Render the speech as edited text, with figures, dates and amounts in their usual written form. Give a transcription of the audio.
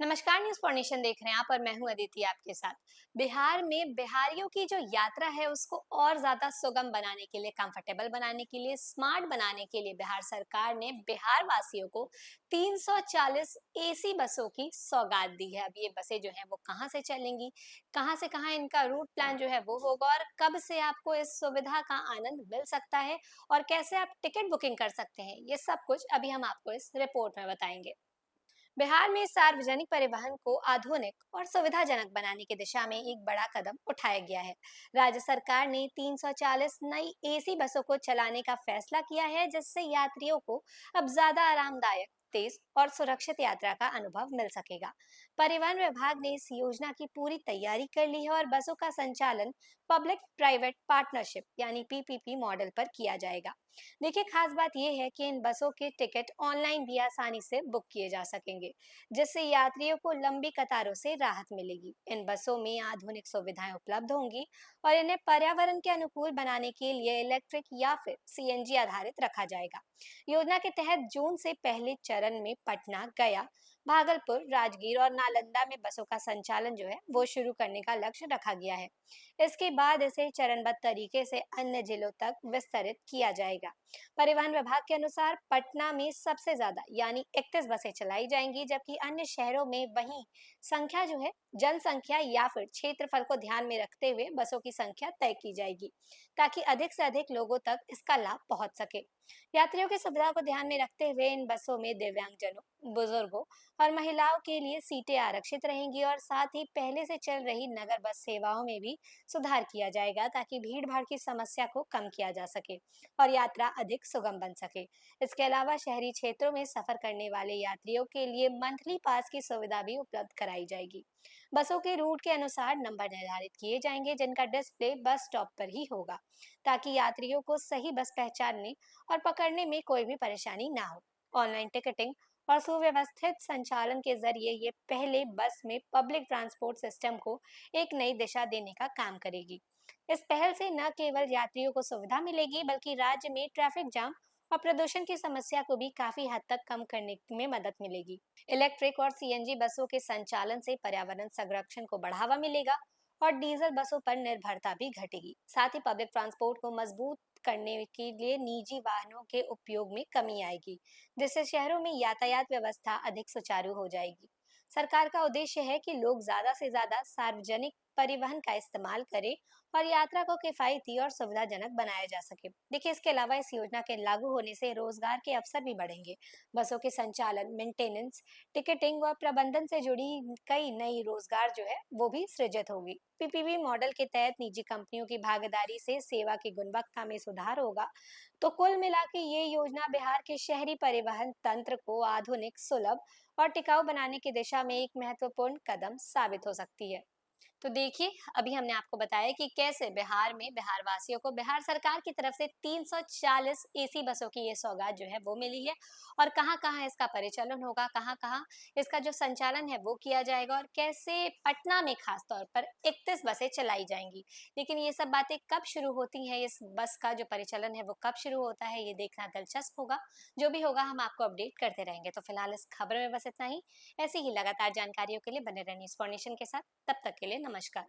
नमस्कार, news for nation देख रहे हैं आप और मैं हूं अदिति आपके साथ। बिहार में बिहारियों की जो यात्रा है उसको और ज्यादा सुगम बनाने के लिए, कंफर्टेबल बनाने के लिए, स्मार्ट बनाने के लिए बिहार सरकार ने बिहार वासियों को 340 एसी बसों की सौगात दी है। अब ये बसें जो है वो कहाँ से चलेंगी, कहाँ से कहाँ इनका रूट प्लान जो है वो होगा और कब से आपको इस सुविधा का आनंद मिल सकता है और कैसे आप टिकट बुकिंग कर सकते हैं, ये सब कुछ अभी हम आपको इस रिपोर्ट में बताएंगे। बिहार में सार्वजनिक परिवहन को आधुनिक और सुविधाजनक बनाने की दिशा में एक बड़ा कदम उठाया गया है। राज्य सरकार ने 340 नई एसी बसों को चलाने का फैसला किया है, जिससे यात्रियों को अब ज्यादा आरामदायक, तेज और सुरक्षित यात्रा का अनुभव मिल सकेगा। परिवहन विभाग ने इस योजना की पूरी तैयारी कर ली है और बसों का संचालन पब्लिक प्राइवेट पार्टनरशिप यानी पीपीपी मॉडल पर किया जाएगा। देखिए, खास बात यह है कि इन बसों के टिकट ऑनलाइन भी आसानी से बुक किए जा सकेंगे, जिससे यात्रियों को लंबी कतारों से राहत मिलेगी। इन बसों में आधुनिक सुविधाएं उपलब्ध होंगी और इन्हें पर्यावरण के अनुकूल बनाने के लिए इलेक्ट्रिक या फिर सीएनजी आधारित रखा जाएगा। योजना के तहत जून से पहले चरण में पटना, गया, भागलपुर, राजगीर और नालंदा में बसों का संचालन जो है वो शुरू करने का लक्ष्य रखा गया है। इसके बाद इसे चरणबद्ध तरीके से अन्य जिलों तक विस्तरित किया जाएगा। परिवहन विभाग के अनुसार पटना में सबसे ज्यादा यानी 31 बसें चलाई जाएंगी, जबकि अन्य शहरों में वही संख्या जो है जनसंख्या या फिर क्षेत्रफल को ध्यान में रखते हुए बसों की संख्या तय की जाएगी, ताकि अधिक से अधिक लोगों तक इसका लाभ पहुंच सके। यात्रियों की सुविधा को ध्यान में रखते हुए इन बसों में दिव्यांगजनों, बुजुर्गों और महिलाओं के लिए सीटें आरक्षित रहेंगी और साथ ही पहले से चल रही नगर बस सेवाओं में भी सुधार किया जाएगा, ताकि भीड़ भाड़ की समस्या को कम किया जा सके और यात्रा अधिक सुगम बन सके। इसके अलावा शहरी क्षेत्रों में सफर करने वाले यात्रियों के लिए मंथली पास की सुविधा भी उपलब्ध कराई जाएगी। बसों के रूट के अनुसार नंबर निर्धारित किए जाएंगे, जिनका डिस्प्ले बस स्टॉप पर ही होगा, ताकि यात्रियों को सही बस पहचानने और पकड़ने में कोई भी परेशानी ना हो। ऑनलाइन टिकटिंग और सुव्यवस्थित संचालन के जरिए ये पहले बस में पब्लिक ट्रांसपोर्ट सिस्टम को एक नई दिशा देने का काम करेगी। इस पहल से न केवल यात्रियों को सुविधा मिलेगी, बल्कि राज्य में ट्रैफिक जाम और प्रदूषण की समस्या को भी काफी हद तक कम करने में मदद मिलेगी। इलेक्ट्रिक और सीएनजी बसों के संचालन से पर्यावरण संरक्षण को बढ़ावा मिलेगा और डीजल बसों पर निर्भरता भी घटेगी। साथ ही पब्लिक ट्रांसपोर्ट को मजबूत करने के लिए निजी वाहनों के उपयोग में कमी आएगी, जिससे शहरों में यातायात व्यवस्था अधिक सुचारू हो जाएगी। सरकार का उद्देश्य है कि लोग ज्यादा से ज्यादा सार्वजनिक परिवहन का इस्तेमाल करें और यात्रा को किफायती और सुविधाजनक बनाया जा सके। देखिए, इसके अलावा इस योजना के लागू होने से रोजगार के अवसर भी बढ़ेंगे। बसों के संचालन, मेंटेनेंस, टिकटिंग और प्रबंधन से जुड़ी कई नई रोजगार जो है वो भी सृजित होगी। पीपीपी मॉडल के तहत निजी कंपनियों की भागीदारी से सेवा की गुणवत्ता में सुधार होगा। तो कुल मिला के ये योजना बिहार के शहरी परिवहन तंत्र को आधुनिक, सुलभ और टिकाऊ बनाने की दिशा में एक महत्वपूर्ण कदम साबित हो सकती है। तो देखिए, अभी हमने आपको बताया कि कैसे बिहार में बिहार वासियों को बिहार सरकार की तरफ से 340 एसी बसों की ये सौगात जो है वो मिली है और कहाँ-कहाँ इसका परिचालन होगा, कहाँ-कहाँ इसका जो संचालन है वो किया जाएगा और कैसे पटना में खास तौर पर 31 बसें चलाई जाएंगी। लेकिन ये सब बातें कब शुरू होती हैं, इस बस का जो परिचालन है वो कब शुरू होता है, ये देखना दिलचस्प होगा। जो भी होगा हम आपको अपडेट करते रहेंगे। तो फिलहाल इस खबर में बस इतना ही। ऐसी ही लगातार जानकारियों के लिए बने रहने इस फॉर्नेशन के साथ। तब तक के लिए नमस्कार।